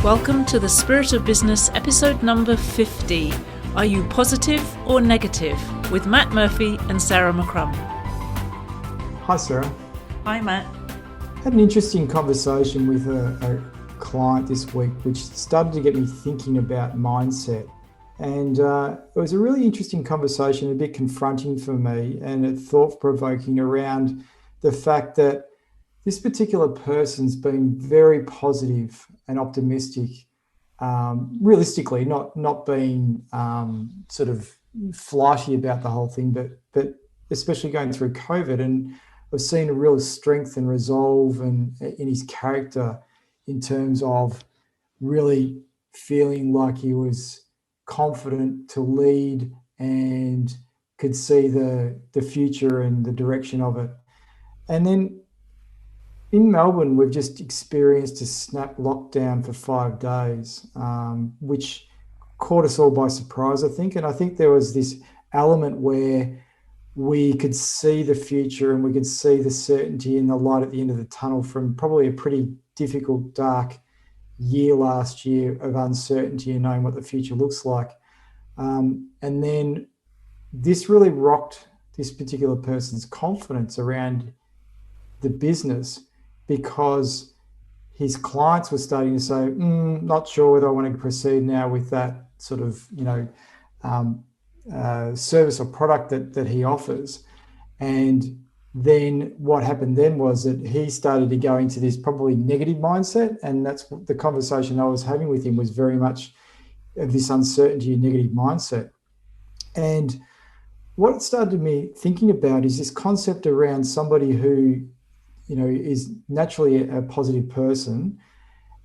Welcome to the Spirit of Business episode number 50. Are you positive or negative? With Matt Murphy and Sarah McCrum. Hi Sarah. Hi Matt. Had an interesting conversation with a client this week which started to get me thinking about mindset. And it was a really interesting conversation, a bit confronting for me and thought-provoking around the fact that this particular person's been very positive and optimistic, realistically, not being sort of flighty about the whole thing, but especially going through COVID. And I've seen a real strength and resolve in his character in terms of really feeling like he was confident to lead and could see the future and the direction of it. And then in Melbourne, we've just experienced a snap lockdown for 5 days, which caught us all by surprise, I think. And I think there was this element where we could see the future and we could see the certainty and the light at the end of the tunnel from probably a pretty difficult, dark year last year of uncertainty and knowing what the future looks like. And then this really rocked this particular person's confidence around the business, because his clients were starting to say, not sure whether I want to proceed now with that sort of, service or product that he offers. And then what happened then was that he started to go into this probably negative mindset. And that's the conversation I was having with him, was very much of this uncertainty and negative mindset. And what it started me thinking about is this concept around somebody who, is naturally a positive person.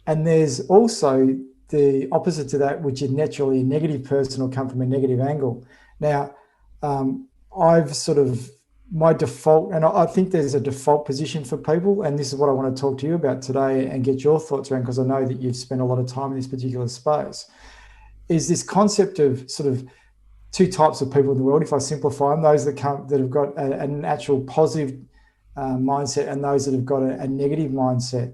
And there's also the opposite to that, which is naturally a negative person or come from a negative angle. Now, I've sort of, my default, and I think there's a default position for people, and this is what I want to talk to you about today and get your thoughts around, because I know that you've spent a lot of time in this particular space, is this concept of sort of two types of people in the world, if I simplify them: those that have got a natural positive mindset and those that have got a negative mindset.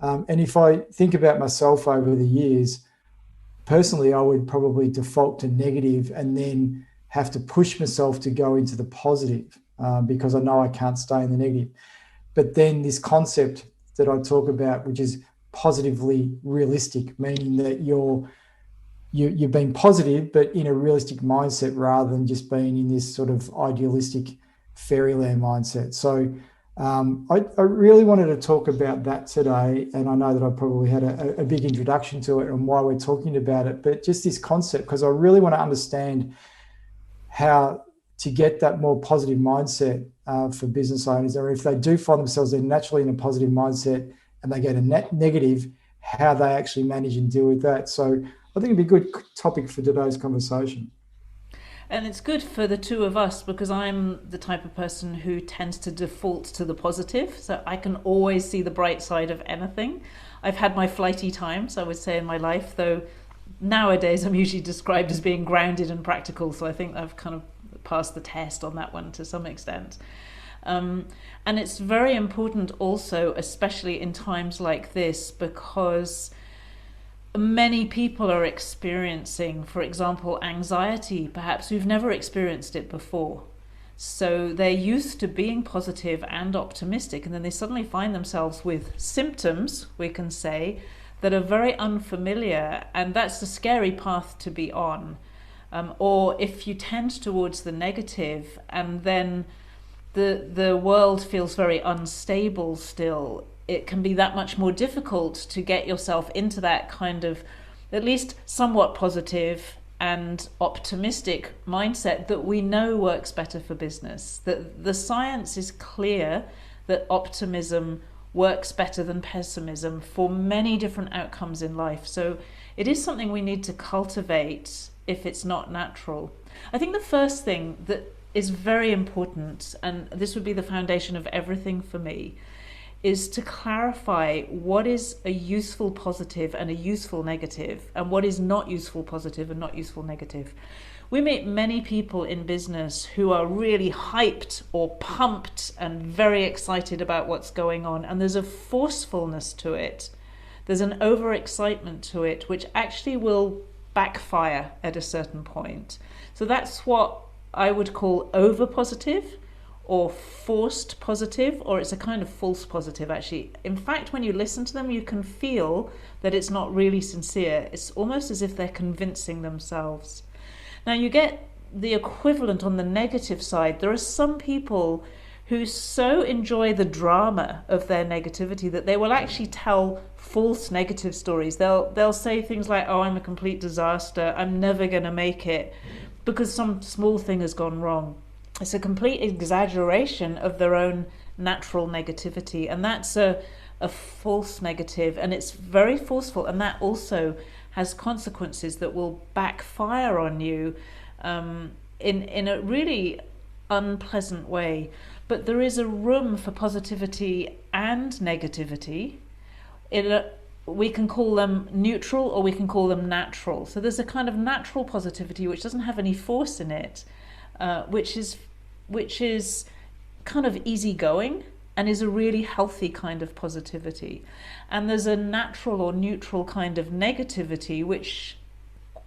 And if I think about myself over the years, personally, I would probably default to negative and then have to push myself to go into the positive because I know I can't stay in the negative. But then this concept that I talk about, which is positively realistic, meaning that you're being positive, but in a realistic mindset rather than just being in this sort of idealistic fairyland mindset. So I really wanted to talk about that today, and I know that I probably had a big introduction to it and why we're talking about it, but just this concept, because I really want to understand how to get that more positive mindset for business owners, or if they do find themselves they're naturally in a positive mindset and they get a negative, how they actually manage and deal with that. So I think it'd be a good topic for today's conversation. And it's good for the two of us because I'm the type of person who tends to default to the positive. So I can always see the bright side of anything. I've had my flighty times, I would say, in my life, though nowadays I'm usually described as being grounded and practical. So I think I've kind of passed the test on that one to some extent. And it's very important also, especially in times like this, because many people are experiencing, for example, anxiety, perhaps who've never experienced it before. So they're used to being positive and optimistic, and then they suddenly find themselves with symptoms, we can say, that are very unfamiliar, and that's the scary path to be on. Or if you tend towards the negative and then the world feels very unstable still, it can be that much more difficult to get yourself into that kind of at least somewhat positive and optimistic mindset that we know works better for business. That the science is clear that optimism works better than pessimism for many different outcomes in life. So it is something we need to cultivate if it's not natural. I think the first thing that is very important, and this would be the foundation of everything for me, is to clarify what is a useful positive and a useful negative, and what is not useful positive and not useful negative. We meet many people in business who are really hyped or pumped and very excited about what's going on, and there's a forcefulness to it There's an overexcitement to it, which actually will backfire at a certain point. So that's what I would call over positive or forced positive, or it's a kind of false positive actually. In fact, when you listen to them, you can feel that it's not really sincere. It's almost as if they're convincing themselves. Now, you get the equivalent on the negative side. There are some people who so enjoy the drama of their negativity that they will actually tell false negative stories. They'll say things like, "Oh, I'm a complete disaster. I'm never going to make it because some small thing has gone wrong." It's a complete exaggeration of their own natural negativity, and that's a false negative, and it's very forceful, and that also has consequences that will backfire on you in a really unpleasant way. But there is a room for positivity and negativity. We can call them neutral or we can call them natural. So there's a kind of natural positivity which doesn't have any force in it, which is kind of easygoing and is a really healthy kind of positivity. And there's a natural or neutral kind of negativity which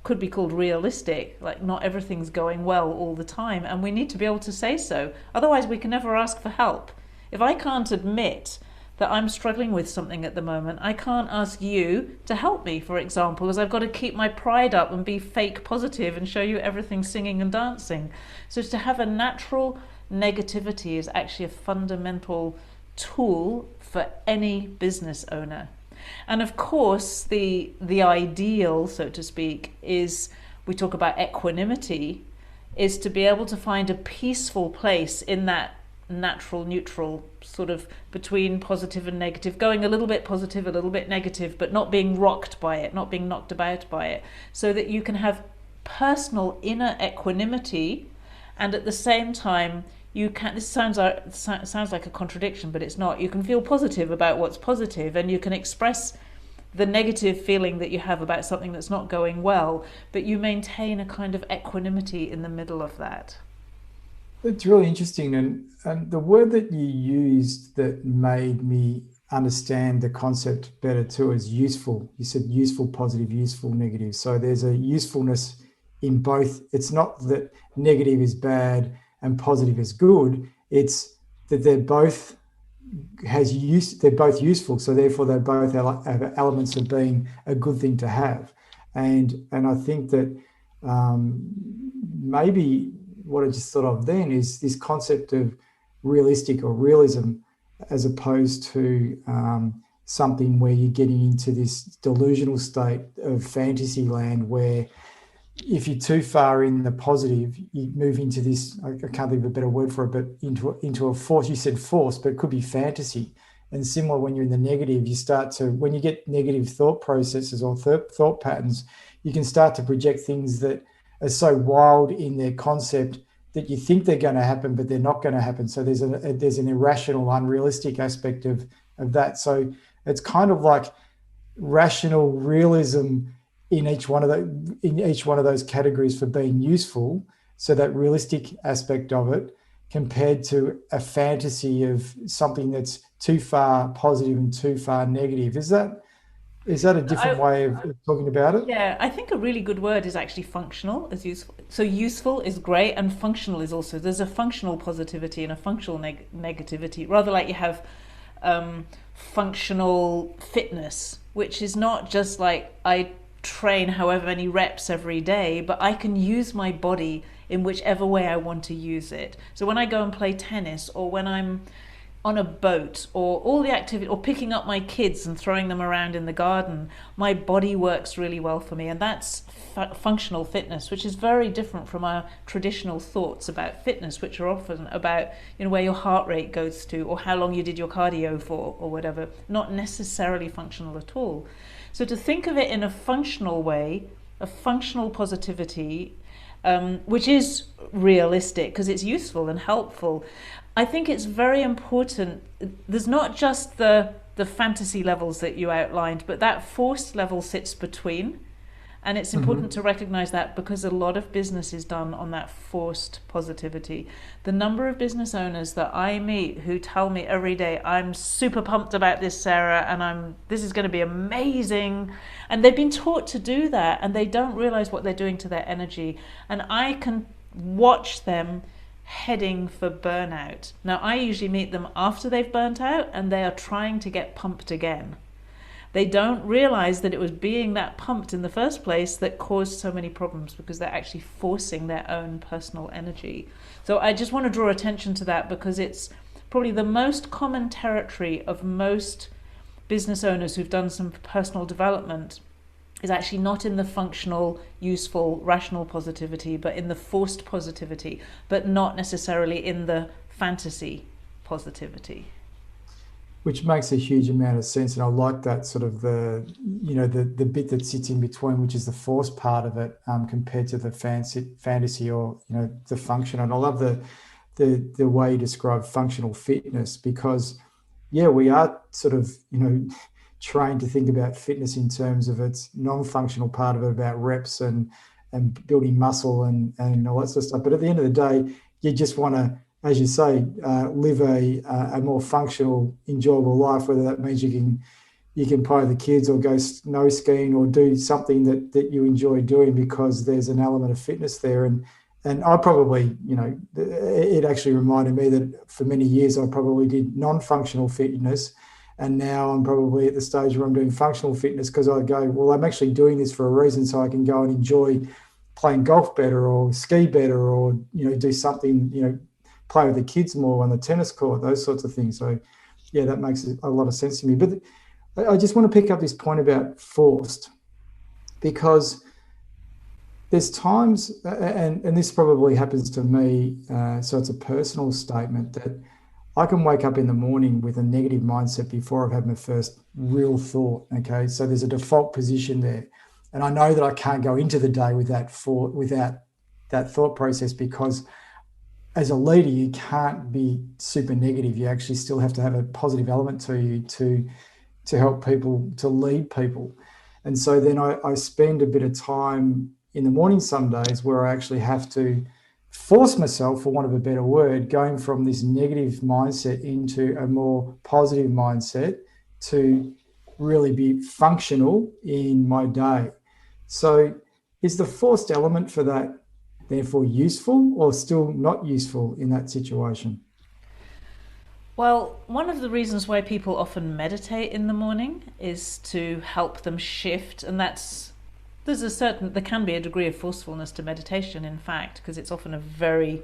could be called realistic, like not everything's going well all the time, and we need to be able to say so. Otherwise we can never ask for help. If I can't admit that I'm struggling with something at the moment, I can't ask you to help me, for example, as I've got to keep my pride up and be fake positive and show you everything singing and dancing. So to have a natural negativity is actually a fundamental tool for any business owner. And of course, the ideal, so to speak, is, we talk about equanimity, is to be able to find a peaceful place in that natural, neutral, sort of between positive and negative, going a little bit positive, a little bit negative, but not being rocked by it, not being knocked about by it, so that you can have personal inner equanimity, and at the same time you can, this sounds like a contradiction, but it's not. You can feel positive about what's positive, and you can express the negative feeling that you have about something that's not going well, but you maintain a kind of equanimity in the middle of that. It's really interesting. And the word that you used that made me understand the concept better too is useful. You said useful positive, useful negative. So there's a usefulness in both. It's not that negative is bad and positive is good. It's that they're both they're both useful. So therefore they both have elements of being a good thing to have. And I think that maybe what I just thought of then is this concept of realistic or realism, as opposed to something where you're getting into this delusional state of fantasy land where if you're too far in the positive, you move into this, I can't think of a better word for it, but into a force. You said force, but it could be fantasy. And similar, when you're in the negative, you start to, when you get negative thought processes or thought patterns, you can start to project things that are so wild in their concept that you think they're going to happen, but they're not going to happen. So there's an irrational, unrealistic aspect of that. So it's kind of like rational realism in each one of those categories for being useful. So that realistic aspect of it, compared to a fantasy of something that's too far positive and too far negative. Is that a different way of talking about it? Yeah, I think a really good word is actually functional as useful. So useful is great, and functional is also, there's a functional positivity and a functional negativity, rather like you have functional fitness, which is not just like I train however many reps every day, but I can use my body in whichever way I want to use it. So when I go and play tennis, or when I'm on a boat, or all the activity, or picking up my kids and throwing them around in the garden, my body works really well for me, and that's functional fitness, which is very different from our traditional thoughts about fitness, which are often about, where your heart rate goes to, or how long you did your cardio for, or whatever, not necessarily functional at all. So to think of it in a functional way, a functional positivity, which is realistic because it's useful and helpful. I think it's very important. There's not just the fantasy levels that you outlined, but that forced level sits between. And it's important to recognize that, because a lot of business is done on that forced positivity. The number of business owners that I meet who tell me every day, I'm super pumped about this, Sarah, and this is going to be amazing. And they've been taught to do that, and they don't realize what they're doing to their energy. And I can watch them heading for burnout. Now, I usually meet them after they've burnt out and they are trying to get pumped again. They don't realize that it was being that pumped in the first place that caused so many problems, because they're actually forcing their own personal energy. So I just want to draw attention to that, because it's probably the most common territory of most business owners who've done some personal development, is actually not in the functional, useful, rational positivity, but in the forced positivity, but not necessarily in the fantasy positivity. Which makes a huge amount of sense, and I like that sort of the bit that sits in between, which is the forced part of it, compared to the fantasy or the function. And I love the way you describe functional fitness, because we are sort of trained to think about fitness in terms of its non-functional part of it, about reps and building muscle and all that sort of stuff. But at the end of the day, you just want to, as you say, live a more functional, enjoyable life, whether that means you can play the kids or go snow skiing or do something that you enjoy doing, because there's an element of fitness there. And I probably, it actually reminded me that for many years I probably did non-functional fitness, and now I'm probably at the stage where I'm doing functional fitness, because I go, well, I'm actually doing this for a reason, so I can go and enjoy playing golf better or ski better, or do something, play with the kids more on the tennis court, those sorts of things. So that makes a lot of sense to me. But I just want to pick up this point about forced, because there's times, and this probably happens to me, so it's a personal statement, that I can wake up in the morning with a negative mindset before I've had my first real thought. Okay, so there's a default position there, and I know that I can't go into the day with without that thought process, because as a leader, you can't be super negative. You actually still have to have a positive element to you to help people, to lead people. And so then I spend a bit of time in the morning some days where I actually have to force myself, for want of a better word, going from this negative mindset into a more positive mindset to really be functional in my day. So is the forced element for that therefore useful, or still not useful in that situation? Well, one of the reasons why people often meditate in the morning is to help them shift, and there can be a degree of forcefulness to meditation, in fact, because it's often a very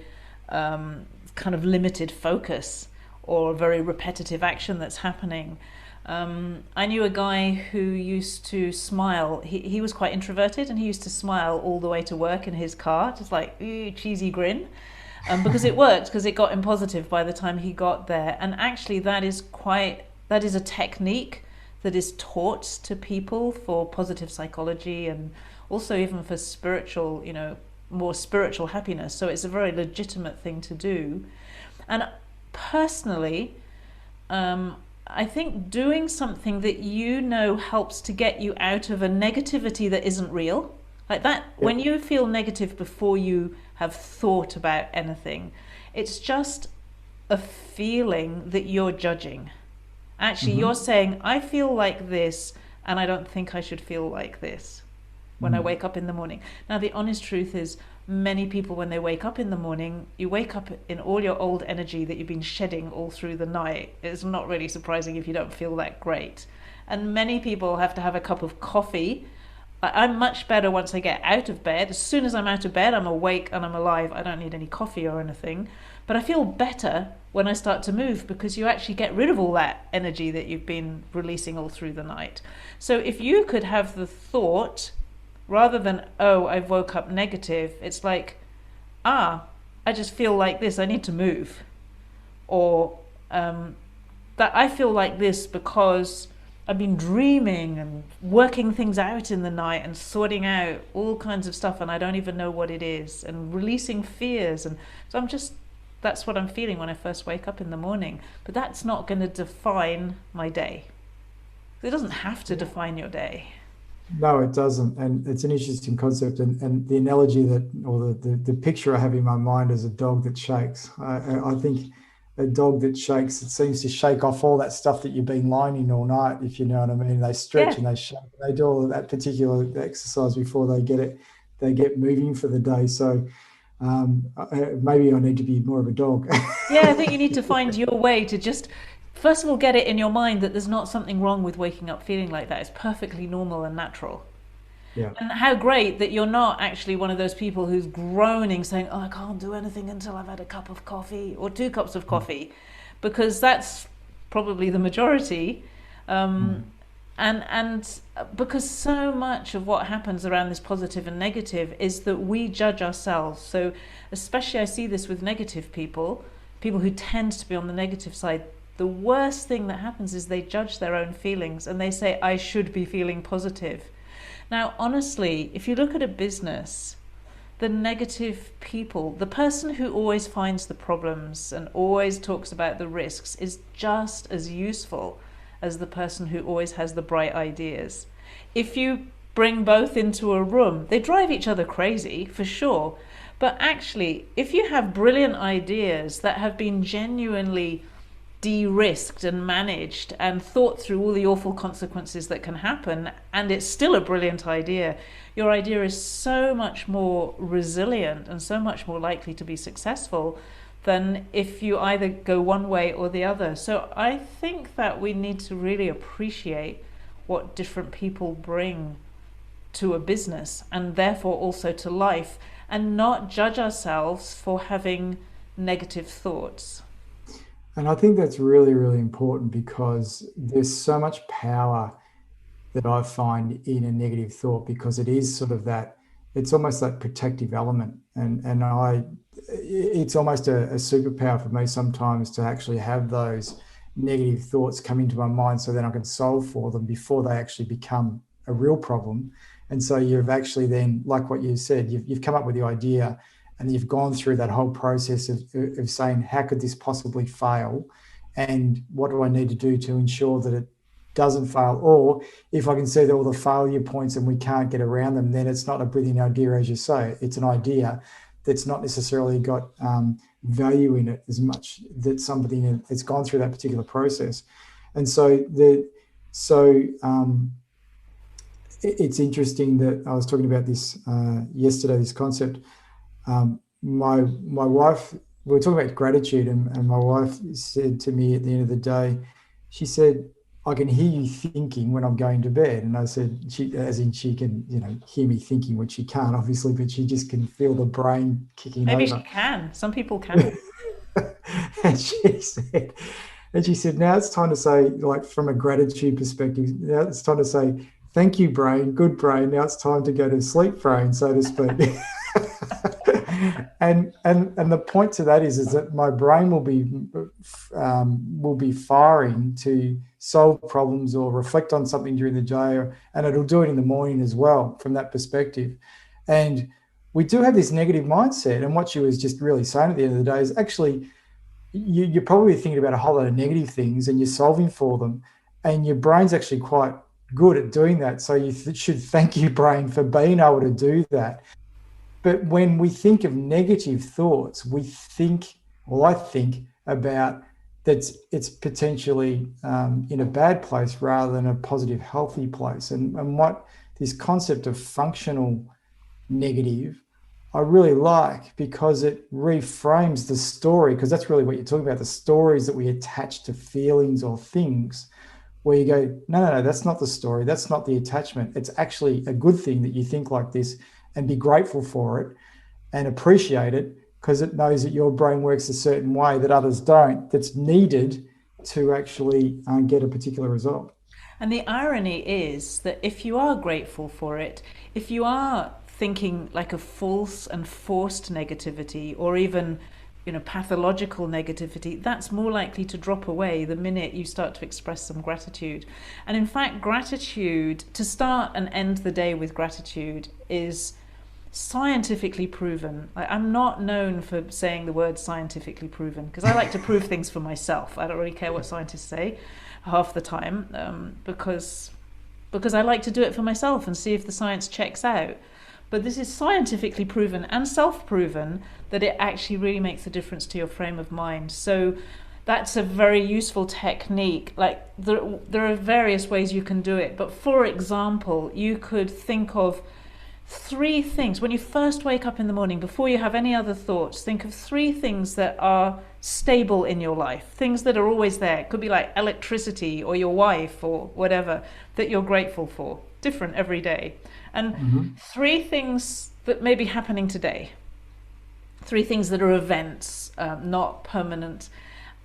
kind of limited focus or very repetitive action that's happening. I knew a guy who used to smile. He was quite introverted, and he used to smile all the way to work in his car, just like cheesy grin, because it worked, because it got him positive by the time he got there. And actually that is a technique that is taught to people for positive psychology, and also even for spiritual, more spiritual happiness. So it's a very legitimate thing to do. And personally, I think doing something that helps to get you out of a negativity that isn't real, like that, when you feel negative before you have thought about anything, it's just a feeling that you're judging. Actually, you're saying, I feel like this, and I don't think I should feel like this when I wake up in the morning. Now, the honest truth is, many people, when they wake up in the morning, you wake up in all your old energy that you've been shedding all through the night. It's not really surprising if you don't feel that great. And many people have to have a cup of coffee. I'm much better once I get out of bed. As soon as I'm out of bed, I'm awake and I'm alive. I don't need any coffee or anything. But I feel better when I start to move, because you actually get rid of all that energy that you've been releasing all through the night. So if you could have the thought, rather than, oh, I woke up negative, it's like, I just feel like this, I need to move. Or that I feel like this because I've been dreaming and working things out in the night and sorting out all kinds of stuff, and I don't even know what it is, and releasing fears. And so that's what I'm feeling when I first wake up in the morning. But that's not going to define my day. It doesn't have to define your day. No, it doesn't. And it's an interesting concept. And the analogy that, or the picture I have in my mind is a dog that shakes. I think a dog that shakes, it seems to shake off all that stuff that you've been lying in all night, if you know what I mean. They stretch Yeah. and they shake. They do all of that particular exercise before they get moving for the day. So maybe I need to be more of a dog. Yeah, I think you need to find your way to just, first of all, get it in your mind that there's not something wrong with waking up feeling like that. It's perfectly normal and natural. Yeah. And how great that you're not actually one of those people who's groaning, saying, "Oh, I can't do anything until I've had a cup of coffee or 2 cups of coffee," because that's probably the majority. Um, Mm. and because so much of what happens around this positive and negative is that we judge ourselves. So, especially I see this with negative people, people who tend to be on the negative side. The worst thing that happens is they judge their own feelings and they say, "I should be feeling positive." Now, honestly, if you look at a business, the negative people, the person who always finds the problems and always talks about the risks, is just as useful as the person who always has the bright ideas. If you bring both into a room, they drive each other crazy for sure. But actually, if you have brilliant ideas that have been genuinely de-risked and managed and thought through all the awful consequences that can happen, and it's still a brilliant idea, your idea is so much more resilient and so much more likely to be successful than if you either go one way or the other. So I think that we need to really appreciate what different people bring to a business and therefore also to life, and not judge ourselves for having negative thoughts. And I think that's really, really important because there's so much power that I find in a negative thought because it is sort of that, it's almost that protective element. It's almost a superpower for me sometimes to actually have those negative thoughts come into my mind so then I can solve for them before they actually become a real problem. And so you've actually then, like what you said, you've come up with the idea and you've gone through that whole process of saying, how could this possibly fail? And what do I need to do to ensure that it doesn't fail? Or if I can see that all the failure points and we can't get around them, then it's not a brilliant idea, as you say. It's an idea that's not necessarily got value in it as much that somebody has gone through that particular process. And so it's interesting that I was talking about this yesterday, this concept. My wife, we were talking about gratitude, and my wife said to me at the end of the day, she said, "I can hear you thinking when I'm going to bed." And I said, she, as in she can, hear me thinking, which she can't obviously, but she just can feel the brain kicking Maybe she over. can. Some people can. and she said, now it's time to say, like from a gratitude perspective, now it's time to say, thank you, brain, good brain. Now it's time to go to sleep, brain, so to speak. And the point to that is that my brain will be firing to solve problems or reflect on something during the day, and it'll do it in the morning as well from that perspective. And we do have this negative mindset, and what you was just really saying at the end of the day is actually you're probably thinking about a whole lot of negative things and you're solving for them, and your brain's actually quite good at doing that. So you should thank your brain for being able to do that. But when we think of negative thoughts, we think, well, I think about that it's potentially in a bad place rather than a positive, healthy place. And what this concept of functional negative, I really like because it reframes the story, because that's really what you're talking about, the stories that we attach to feelings or things, where you go, no, that's not the story. That's not the attachment. It's actually a good thing that you think like this and be grateful for it and appreciate it because it knows that your brain works a certain way that others don't, that's needed to actually get a particular result. And the irony is that if you are grateful for it, if you are thinking like a false and forced negativity or even pathological negativity, that's more likely to drop away the minute you start to express some gratitude. And in fact, gratitude, to start and end the day with gratitude, is scientifically proven. I'm not known for saying the word scientifically proven because I like to prove things for myself. I don't really care what scientists say half the time, because because I like to do it for myself and see if the science checks out. But this is scientifically proven and self-proven that it actually really makes a difference to your frame of mind. So that's a very useful technique. Like there are various ways you can do it. But for example, you could think of 3 things. When you first wake up in the morning, before you have any other thoughts, think of 3 things that are stable in your life, things that are always there. It could be like electricity or your wife or whatever that you're grateful for, different every day. And 3 things that may be happening today, 3 things that are events, not permanent,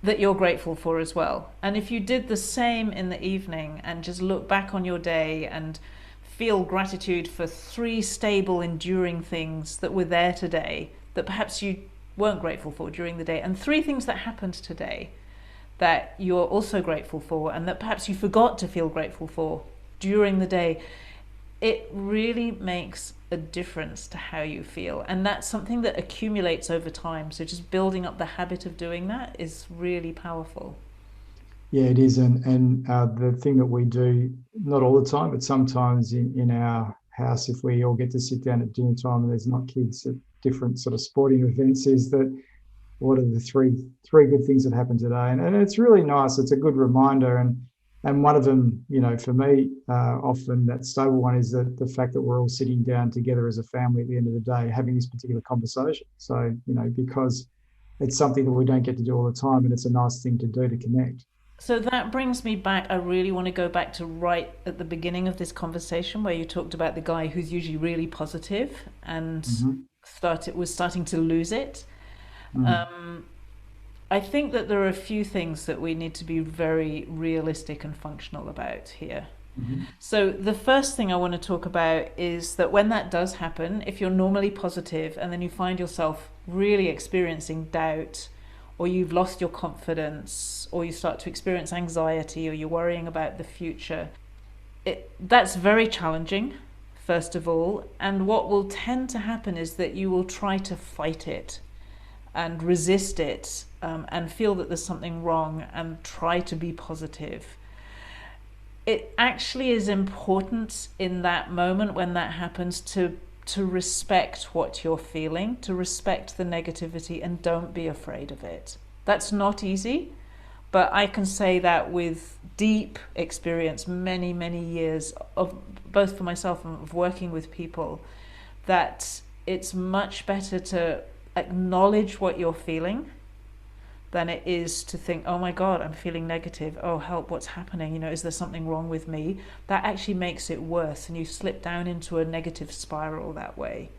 that you're grateful for as well. And if you did the same in the evening and just look back on your day and feel gratitude for 3 stable, enduring things that were there today that perhaps you weren't grateful for during the day, and 3 things that happened today that you're also grateful for and that perhaps you forgot to feel grateful for during the day, it really makes a difference to how you feel. And that's something that accumulates over time. So just building up the habit of doing that is really powerful. Yeah, it is. And the thing that we do, not all the time, but sometimes in our house, if we all get to sit down at dinner time and there's not kids at different sort of sporting events, is that what are the three good things that happened today? And it's really nice. It's a good reminder. And one of them, for me, often that stable one is the fact that we're all sitting down together as a family at the end of the day, having this particular conversation. So, because it's something that we don't get to do all the time, and it's a nice thing to do to connect. So that brings me back. I really want to go back to right at the beginning of this conversation where you talked about the guy who's usually really positive and was starting to lose it. I think that there are a few things that we need to be very realistic and functional about here. So the first thing I want to talk about is that when that does happen, if you're normally positive and then you find yourself really experiencing doubt, or you've lost your confidence, or you start to experience anxiety, or you're worrying about the future, that's very challenging, first of all. And what will tend to happen is that you will try to fight it and resist it, and feel that there's something wrong and try to be positive. It actually is important in that moment when that happens to respect what you're feeling, to respect the negativity, and don't be afraid of it. That's not easy, but I can say that with deep experience, many, many years of both for myself and of working with people, that it's much better to acknowledge what you're feeling than it is to think, oh my God, I'm feeling negative. Oh, help, what's happening? Is there something wrong with me? That actually makes it worse, and you slip down into a negative spiral that way.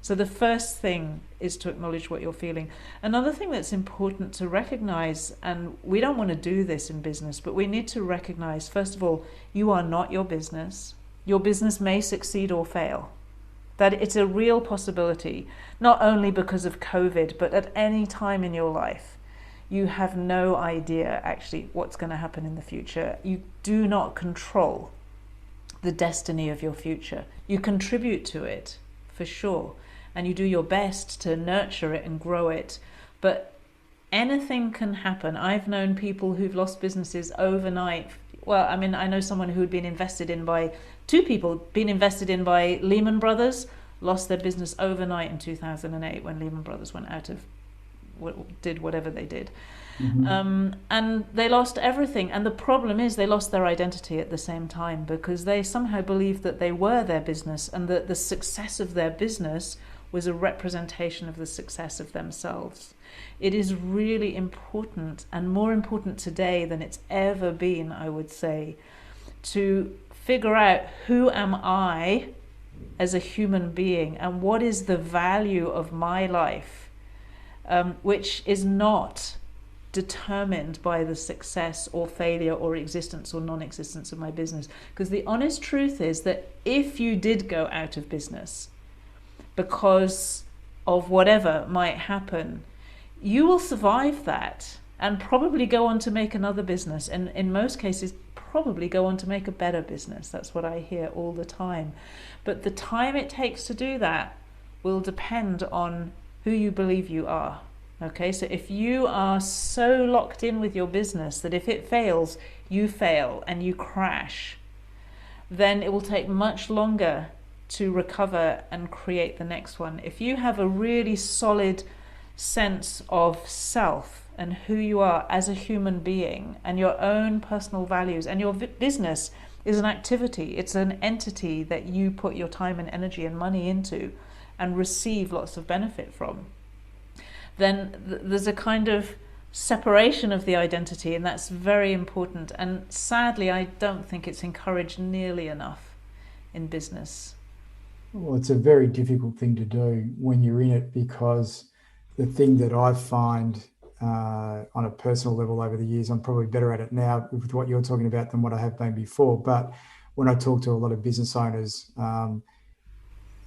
So the first thing is to acknowledge what you're feeling. Another thing that's important to recognize, and we don't want to do this in business, but we need to recognize, first of all, you are not your business. Your business may succeed or fail. That it's a real possibility, not only because of COVID, but at any time in your life. You have no idea actually what's going to happen in the future. You do not control the destiny of your future. You contribute to it, for sure, and you do your best to nurture it and grow it. But anything can happen. I've known people who've lost businesses overnight. Well, I mean, I know someone who had been invested in by 2 people, been invested in by Lehman Brothers, lost their business overnight in 2008 when Lehman Brothers went out of, did whatever they did. And they lost everything. And the problem is they lost their identity at the same time, because they somehow believed that they were their business, and that the success of their business was a representation of the success of themselves. It is really important, and more important today than it's ever been, I would say, to figure out who am I as a human being, and what is the value of my life, which is not determined by the success or failure or existence or non-existence of my business. Because the honest truth is that if you did go out of business because of whatever might happen, you will survive that and probably go on to make another business, and in most cases probably go on to make a better business. That's what I hear all the time. But the time it takes to do that will depend on who you believe you are. Okay, so if you are so locked in with your business that if it fails, you fail and you crash, then it will take much longer to recover and create the next one. If you have a really solid sense of self and who you are as a human being and your own personal values, and your business is an activity, it's an entity that you put your time and energy and money into and receive lots of benefit from, then there's a kind of separation of the identity, and that's very important. And sadly, I don't think it's encouraged nearly enough in business. Well, it's a very difficult thing to do when you're in it, because the thing that I find on a personal level over the years, I'm probably better at it now with what you're talking about than what I have been before. But when I talk to a lot of business owners,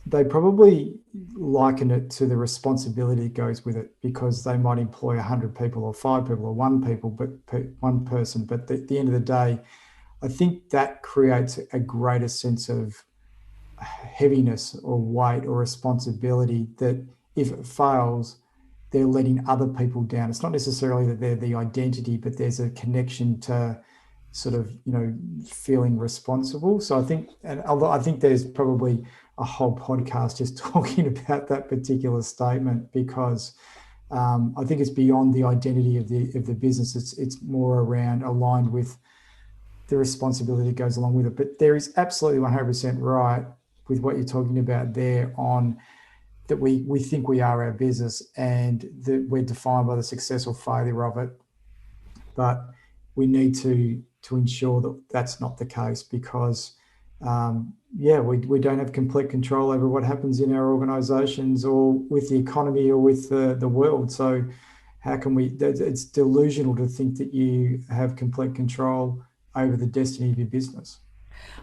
they probably liken it to the responsibility that goes with it, because they might employ 100 people or 5 people or one person. But at the end of the day, I think that creates a greater sense of heaviness or weight or responsibility, that if it fails, they're letting other people down. It's not necessarily that they're the identity, but there's a connection to sort of, feeling responsible. So I think, and although I think there's probably a whole podcast just talking about that particular statement, because I think it's beyond the identity of the business. It's more around aligned with the responsibility that goes along with it. But there is absolutely 100% right with what you're talking about there, on that we think we are our business and that we're defined by the success or failure of it. But we need to ensure that that's not the case, because we don't have complete control over what happens in our organisations or with the economy or with the world. So how can we? It's delusional to think that you have complete control over the destiny of your business.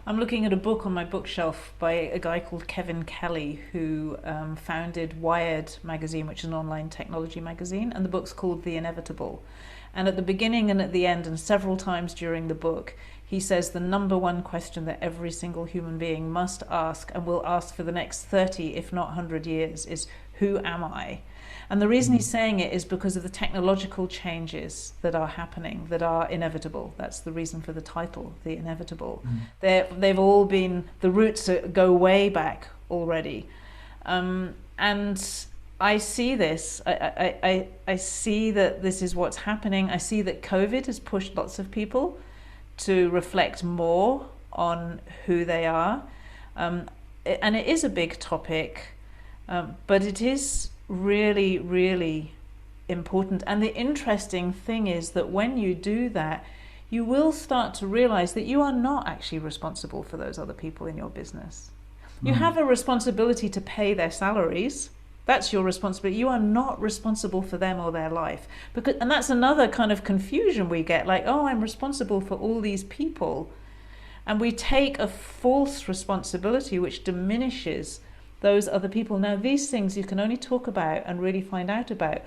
I'm looking at a book on my bookshelf by a guy called Kevin Kelly, who founded Wired magazine, which is an online technology magazine, and the book's called The Inevitable. And at the beginning and at the end, and several times during the book, he says the number one question that every single human being must ask, and will ask for the next 30, if not 100 years, is, who am I? And the reason he's saying it is because of the technological changes that are happening, that are inevitable. That's the reason for the title, The Inevitable. They've all been, the roots go way back already. And I see this. I see that this is what's happening. I see that COVID has pushed lots of people to reflect more on who they are. And it is a big topic, but it is really, really important. And the interesting thing is that when you do that, you will start to realize that you are not actually responsible for those other people in your business. You have a responsibility to pay their salaries. That's your responsibility. You are not responsible for them or their life. And that's another kind of confusion we get, like, oh, I'm responsible for all these people. And we take a false responsibility which diminishes those other people. Now, these things you can only talk about and really find out about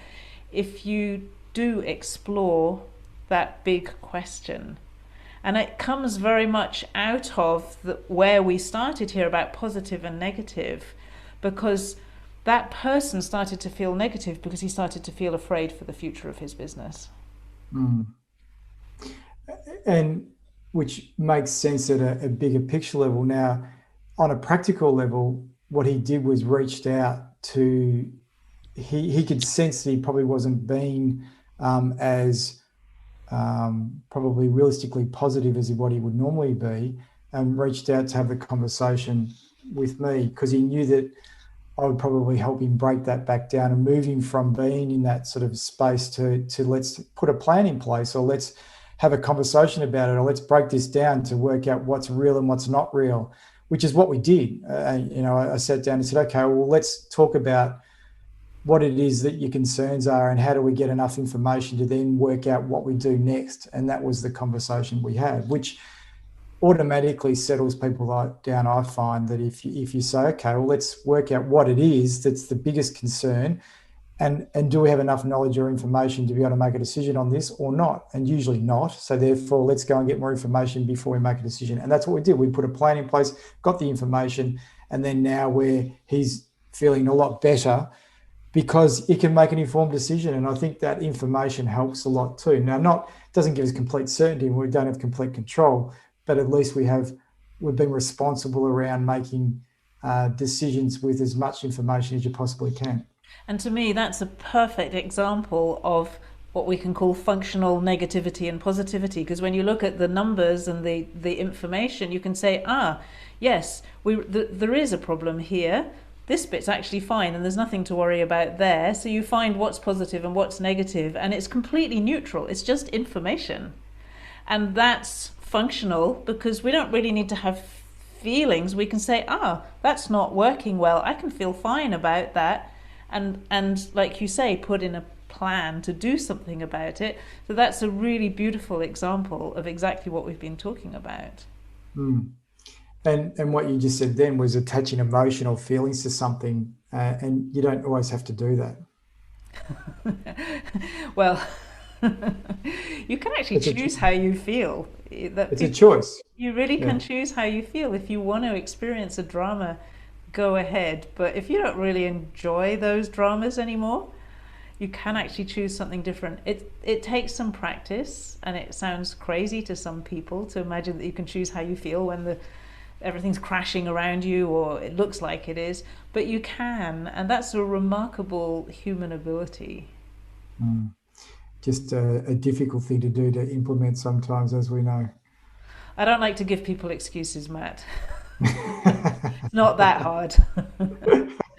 if you do explore that big question. And it comes very much out of where we started here about positive and negative, because that person started to feel negative because he started to feel afraid for the future of his business. And which makes sense at a bigger picture level. Now, on a practical level, what he did was reached out to, he could sense that he probably wasn't being as probably realistically positive as what he would normally be, and reached out to have the conversation with me, because he knew that I would probably help him break that back down and move him from being in that sort of space to let's put a plan in place, or let's have a conversation about it, or let's break this down to work out what's real and what's not real, which is what we did. I sat down and said, okay, well, let's talk about what it is that your concerns are and how do we get enough information to then work out what we do next. And that was the conversation we had, which automatically settles people down. I find that if you say, okay, well, let's work out what it is that's the biggest concern, and do we have enough knowledge or information to be able to make a decision on this or not? And usually not. So therefore, let's go and get more information before we make a decision. And that's what we did. We put a plan in place, got the information, and then now he's feeling a lot better because he can make an informed decision. And I think that information helps a lot too. Now, doesn't give us complete certainty, we don't have complete control, but at least we have we've been responsible around making decisions with as much information as you possibly can. And to me, that's a perfect example of what we can call functional negativity and positivity. Because when you look at the numbers and the information, you can say, yes, there is a problem here. This bit's actually fine and there's nothing to worry about there. So you find what's positive and what's negative, and it's completely neutral. It's just information. And that's functional because we don't really need to have feelings. We can say, that's not working well. I can feel fine about that. And like you say, put in a plan to do something about it. So that's a really beautiful example of exactly what we've been talking about. And what you just said then was attaching emotional feelings to something, and you don't always have to do that. Well, you can actually choose how you feel. It's a choice. You really can choose how you feel. If you want to experience a drama, go ahead. But if you don't really enjoy those dramas anymore, you can actually choose something different. It takes some practice, and it sounds crazy to some people to imagine that you can choose how you feel when everything's crashing around you, or it looks like it is, but you can, and that's a remarkable human ability. Just a difficult thing to do to implement sometimes, as we know. I don't like to give people excuses, Matt. It's not that hard.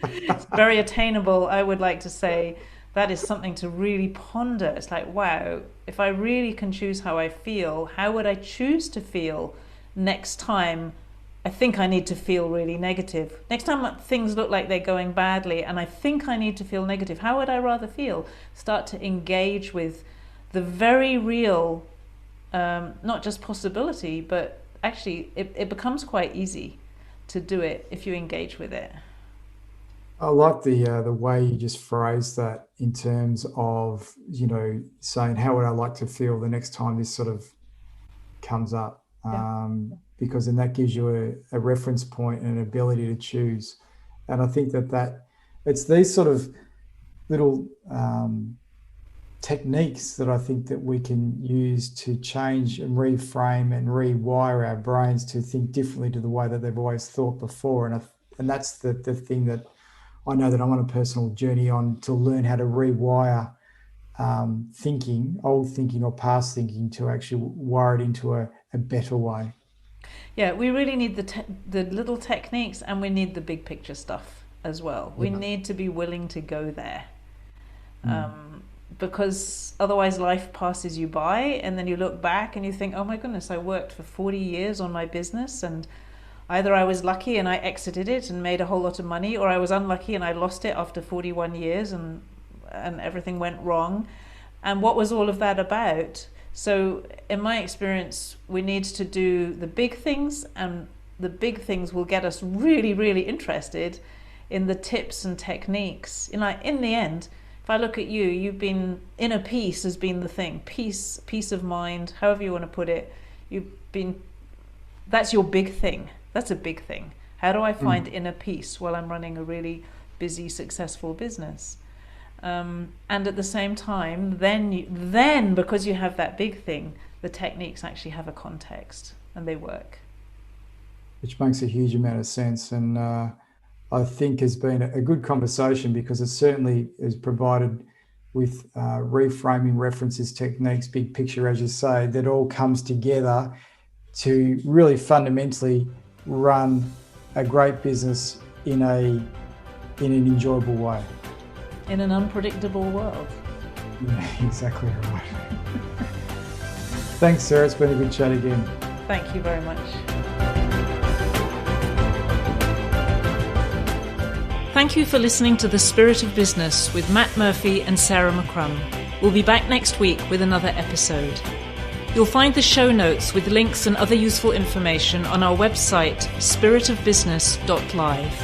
It's very attainable. I would like to say that is something to really ponder. It's like, wow, if I really can choose how I feel, how would I choose to feel next time I think I need to feel really negative? Next time things look like they're going badly and I think I need to feel negative, how would I rather feel? Start to engage with the very real, not just possibility, but actually it becomes quite easy to do it if you engage with it. I like the way you just phrased that in terms of, saying, how would I like to feel the next time this sort of comes up? Because then that gives you a reference point and an ability to choose. And I think that it's these sort of little techniques that I think that we can use to change and reframe and rewire our brains to think differently to the way that they've always thought before. And that's the thing that I know that I'm on a personal journey on, to learn how to rewire thinking, old thinking or past thinking, to actually wire it into a better way. Yeah, we really need the little techniques, and we need the big picture stuff as well. We need to be willing to go there. Because otherwise life passes you by, and then you look back and you think, oh my goodness, I worked for 40 years on my business, and either I was lucky and I exited it and made a whole lot of money, or I was unlucky and I lost it after 41 years and everything went wrong. And what was all of that about? So in my experience, we need to do the big things, and the big things will get us really, really interested in the tips and techniques. In the end, if I look at you, you've been, inner peace has been the thing. Peace of mind, however you want to put it. That's your big thing. That's a big thing. How do I find inner peace while I'm running a really busy, successful business? And at the same time, then because you have that big thing, the techniques actually have a context and they work. Which makes a huge amount of sense. And I think has been a good conversation, because it certainly has provided with reframing, references, techniques, big picture, as you say, that all comes together to really fundamentally run a great business in an enjoyable way. In an unpredictable world. Yeah, exactly right. Thanks, Sarah. It's been a good chat again. Thank you very much. Thank you for listening to The Spirit of Business with Matt Murphy and Sarah McCrum. We'll be back next week with another episode. You'll find the show notes with links and other useful information on our website, spiritofbusiness.live.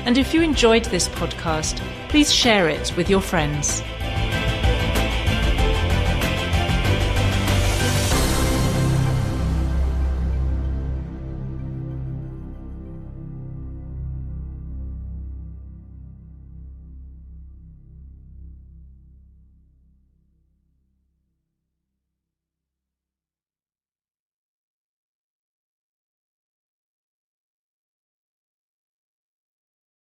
And if you enjoyed this podcast, please share it with your friends.